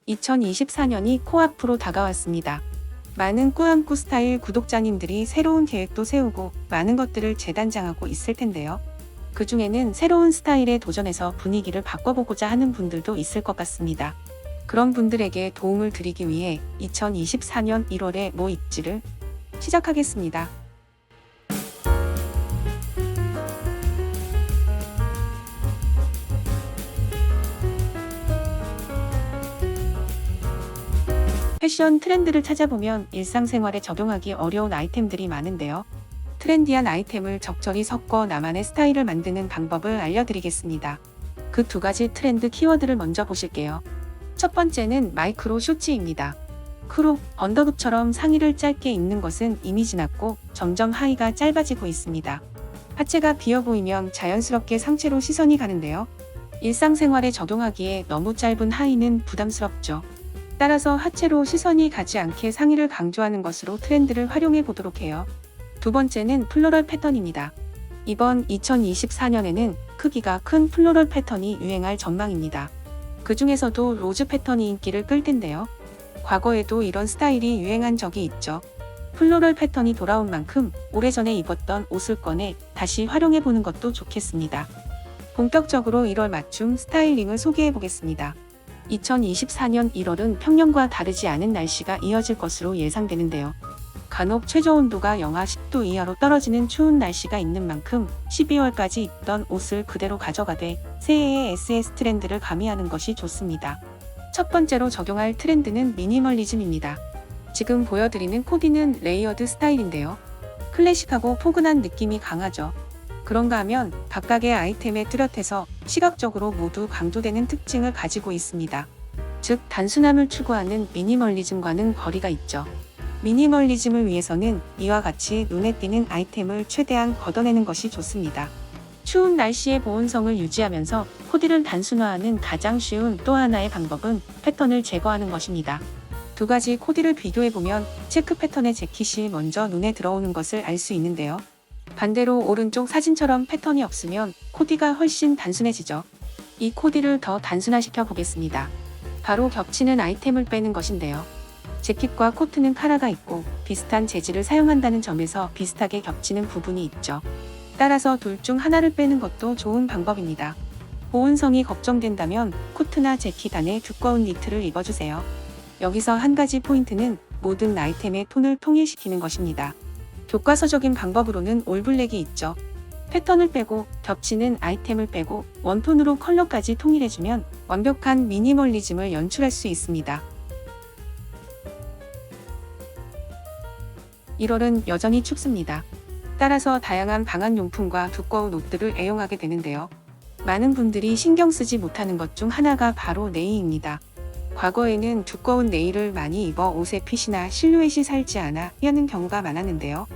2024년이 코앞으로 다가왔습니다. 많은 꾸안꾸 스타일 구독자님들이 새로운 계획도 세우고 많은 것들을 재단장하고 있을 텐데요. 그 중에는 새로운 스타일에 도전해서 분위기를 바꿔보고자 하는 분들도 있을 것 같습니다. 그런 분들에게 도움을 드리기 위해 2024년 1월에 뭐 입지를 시작하겠습니다. 패션 트렌드를 찾아보면 일상생활에 적용하기 어려운 아이템들이 많은데요. 트렌디한 아이템을 적절히 섞어 나만의 스타일을 만드는 방법을 알려드리겠습니다. 그 두 가지 트렌드 키워드를 먼저 보실게요. 첫 번째는 마이크로 쇼츠입니다. 크롭, 언더급처럼 상의를 짧게 입는 것은 이미 지났고 점점 하의가 짧아지고 있습니다. 하체가 비어 보이면 자연스럽게 상체로 시선이 가는데요. 일상생활에 적용하기에 너무 짧은 하의는 부담스럽죠. 따라서 하체로 시선이 가지 않게 상의를 강조하는 것으로 트렌드를 활용해 보도록 해요. 두 번째는 플로럴 패턴입니다. 이번 2024년에는 크기가 큰 플로럴 패턴이 유행할 전망입니다. 그 중에서도 로즈 패턴이 인기를 끌 텐데요. 과거에도 이런 스타일이 유행한 적이 있죠. 플로럴 패턴이 돌아온 만큼 오래전에 입었던 옷을 꺼내 다시 활용해 보는 것도 좋겠습니다. 본격적으로 1월 맞춤 스타일링을 소개해 보겠습니다. 2024년 1월은 평년과 다르지 않은 날씨가 이어질 것으로 예상되는데요. 간혹 최저온도가 영하 10도 이하로 떨어지는 추운 날씨가 있는 만큼 12월까지 입던 옷을 그대로 가져가되 새해의 SS 트렌드를 가미하는 것이 좋습니다. 첫 번째로 적용할 트렌드는 미니멀리즘입니다. 지금 보여드리는 코디는 레이어드 스타일인데요. 클래식하고 포근한 느낌이 강하죠. 그런가 하면 각각의 아이템에 뚜렷해서 시각적으로 모두 강조되는 특징을 가지고 있습니다. 즉, 단순함을 추구하는 미니멀리즘과는 거리가 있죠. 미니멀리즘을 위해서는 이와 같이 눈에 띄는 아이템을 최대한 걷어내는 것이 좋습니다. 추운 날씨의 보온성을 유지하면서 코디를 단순화하는 가장 쉬운 또 하나의 방법은 패턴을 제거하는 것입니다. 두 가지 코디를 비교해보면 체크 패턴의 재킷이 먼저 눈에 들어오는 것을 알 수 있는데요. 반대로 오른쪽 사진처럼 패턴이 없으면 코디가 훨씬 단순해지죠. 이 코디를 더 단순화시켜 보겠습니다. 바로 겹치는 아이템을 빼는 것인데요. 재킷과 코트는 카라가 있고 비슷한 재질을 사용한다는 점에서 비슷하게 겹치는 부분이 있죠. 따라서 둘 중 하나를 빼는 것도 좋은 방법입니다. 보온성이 걱정된다면 코트나 재킷 안에 두꺼운 니트를 입어주세요. 여기서 한 가지 포인트는 모든 아이템의 톤을 통일시키는 것입니다. 교과서적인 방법으로는 올블랙이 있죠. 패턴을 빼고 겹치는 아이템을 빼고 원톤으로 컬러까지 통일해주면 완벽한 미니멀리즘을 연출할 수 있습니다. 1월은 여전히 춥습니다. 따라서 다양한 방한용품과 두꺼운 옷들을 애용하게 되는데요. 많은 분들이 신경 쓰지 못하는 것 중 하나가 바로 네이입니다. 과거에는 두꺼운 네이를 많이 입어 옷의 핏이나 실루엣이 살지 않아 피하는 경우가 많았는데요.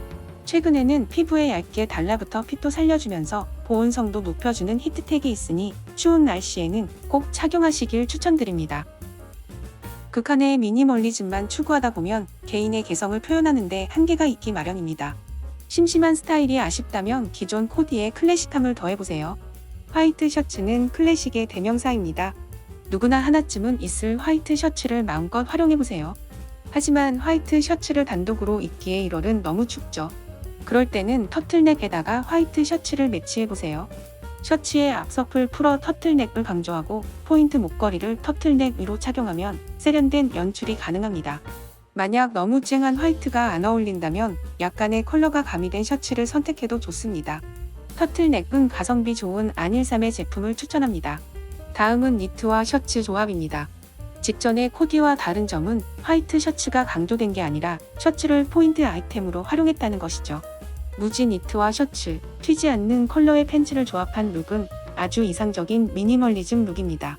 최근에는 피부에 얇게 달라붙어 핏도 살려주면서 보온성도 높여주는 히트텍이 있으니 추운 날씨에는 꼭 착용하시길 추천드립니다. 극한의 미니멀리즘만 추구하다 보면 개인의 개성을 표현하는데 한계가 있기 마련입니다. 심심한 스타일이 아쉽다면 기존 코디에 클래식함을 더해보세요. 화이트 셔츠는 클래식의 대명사입니다. 누구나 하나쯤은 있을 화이트 셔츠를 마음껏 활용해보세요. 하지만 화이트 셔츠를 단독으로 입기에 1월은 너무 춥죠. 그럴 때는 터틀넥에다가 화이트 셔츠를 매치해보세요. 셔츠의 앞서풀 풀어 터틀넥을 강조하고 포인트 목걸이를 터틀넥 위로 착용하면 세련된 연출이 가능합니다. 만약 너무 쨍한 화이트가 안 어울린다면 약간의 컬러가 가미된 셔츠를 선택해도 좋습니다. 터틀넥은 가성비 좋은 안일삼의 제품을 추천합니다. 다음은 니트와 셔츠 조합입니다. 직전의 코디와 다른 점은 화이트 셔츠가 강조된 게 아니라 셔츠를 포인트 아이템으로 활용했다는 것이죠. 무지 니트와 셔츠, 튀지 않는 컬러의 팬츠를 조합한 룩은 아주 이상적인 미니멀리즘 룩입니다.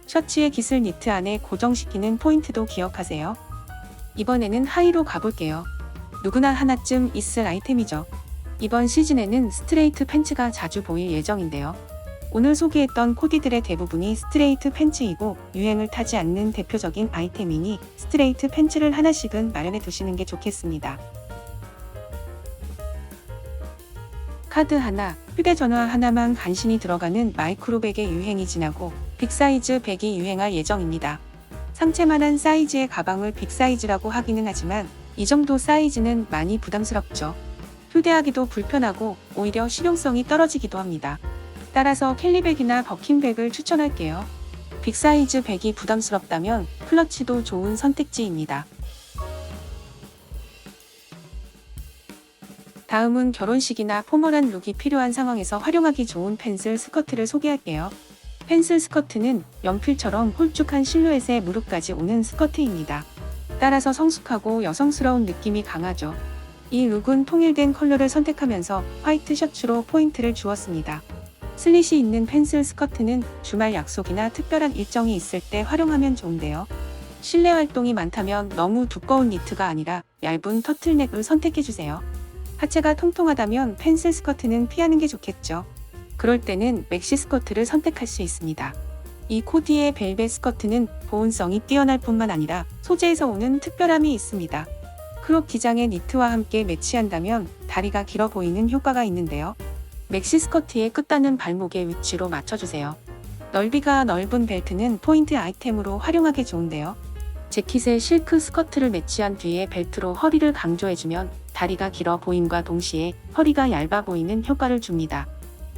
셔츠의 깃을 니트 안에 고정시키는 포인트도 기억하세요. 이번에는 하의로 가볼게요. 누구나 하나쯤 있을 아이템이죠. 이번 시즌에는 스트레이트 팬츠가 자주 보일 예정인데요. 오늘 소개했던 코디들의 대부분이 스트레이트 팬츠이고 유행을 타지 않는 대표적인 아이템이니 스트레이트 팬츠를 하나씩은 마련해 두시는 게 좋겠습니다. 카드 하나, 휴대전화 하나만 간신히 들어가는 마이크로백의 유행이 지나고 빅사이즈 백이 유행할 예정입니다. 상체만한 사이즈의 가방을 빅사이즈라고 하기는 하지만 이 정도 사이즈는 많이 부담스럽죠. 휴대하기도 불편하고 오히려 실용성이 떨어지기도 합니다. 따라서 캘리백이나 버킨백을 추천할게요. 빅사이즈 백이 부담스럽다면 클러치도 좋은 선택지입니다. 다음은 결혼식이나 포멀한 룩이 필요한 상황에서 활용하기 좋은 펜슬 스커트를 소개할게요. 펜슬 스커트는 연필처럼 홀쭉한 실루엣에 무릎까지 오는 스커트입니다. 따라서 성숙하고 여성스러운 느낌이 강하죠. 이 룩은 통일된 컬러를 선택하면서 화이트 셔츠로 포인트를 주었습니다. 슬릿이 있는 펜슬 스커트는 주말 약속이나 특별한 일정이 있을 때 활용하면 좋은데요. 실내 활동이 많다면 너무 두꺼운 니트가 아니라 얇은 터틀넥을 선택해주세요. 하체가 통통하다면 펜슬 스커트는 피하는 게 좋겠죠. 그럴 때는 맥시 스커트를 선택할 수 있습니다. 이 코디의 벨벳 스커트는 보온성이 뛰어날 뿐만 아니라 소재에서 오는 특별함이 있습니다. 크롭 기장의 니트와 함께 매치한다면 다리가 길어 보이는 효과가 있는데요. 맥시 스커트의 끝단은 발목의 위치로 맞춰주세요. 넓이가 넓은 벨트는 포인트 아이템으로 활용하기 좋은데요. 재킷에 실크 스커트를 매치한 뒤에 벨트로 허리를 강조해주면 다리가 길어 보임과 동시에 허리가 얇아 보이는 효과를 줍니다.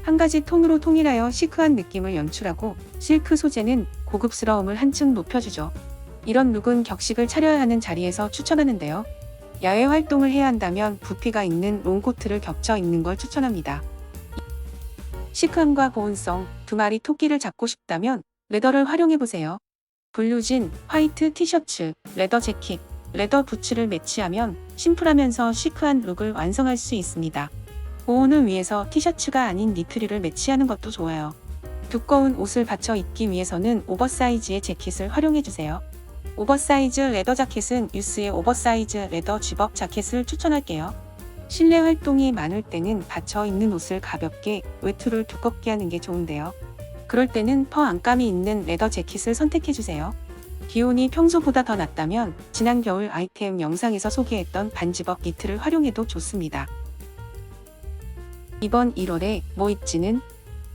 한 가지 톤으로 통일하여 시크한 느낌을 연출하고 실크 소재는 고급스러움을 한층 높여주죠. 이런 룩은 격식을 차려야 하는 자리에서 추천하는데요. 야외 활동을 해야 한다면 부피가 있는 롱코트를 겹쳐 입는 걸 추천합니다. 시크함과 보온성, 두 마리 토끼를 잡고 싶다면 레더를 활용해보세요. 블루진, 화이트 티셔츠, 레더 재킷, 레더 부츠를 매치하면 심플하면서 시크한 룩을 완성할 수 있습니다. 보온을 위해서 티셔츠가 아닌 니트류를 매치하는 것도 좋아요. 두꺼운 옷을 받쳐 입기 위해서는 오버사이즈의 재킷을 활용해주세요. 오버사이즈 레더 자켓은 유스의 오버사이즈 레더 집업 자켓을 추천할게요. 실내 활동이 많을 때는 받쳐 입는 옷을 가볍게, 외투를 두껍게 하는 게 좋은데요. 그럴 때는 퍼 안감이 있는 레더 재킷을 선택해주세요. 기온이 평소보다 더 낮다면 지난 겨울 아이템 영상에서 소개했던 반집업 니트를 활용해도 좋습니다. 이번 1월에 뭐 입지는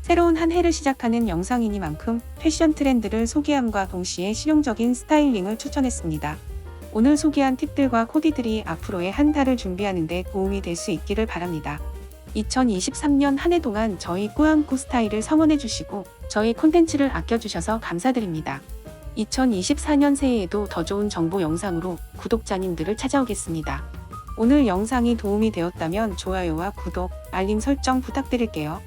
새로운 한 해를 시작하는 영상이니만큼 패션 트렌드를 소개함과 동시에 실용적인 스타일링을 추천했습니다. 오늘 소개한 팁들과 코디들이 앞으로의 한 달을 준비하는 데 도움이 될 수 있기를 바랍니다. 2023년 한 해 동안 저희 꾸안꾸 스타일을 성원해주시고 저희 콘텐츠를 아껴주셔서 감사드립니다. 2024년 새해에도 더 좋은 정보 영상으로 구독자님들을 찾아오겠습니다. 오늘 영상이 도움이 되었다면 좋아요와 구독, 알림 설정 부탁드릴게요.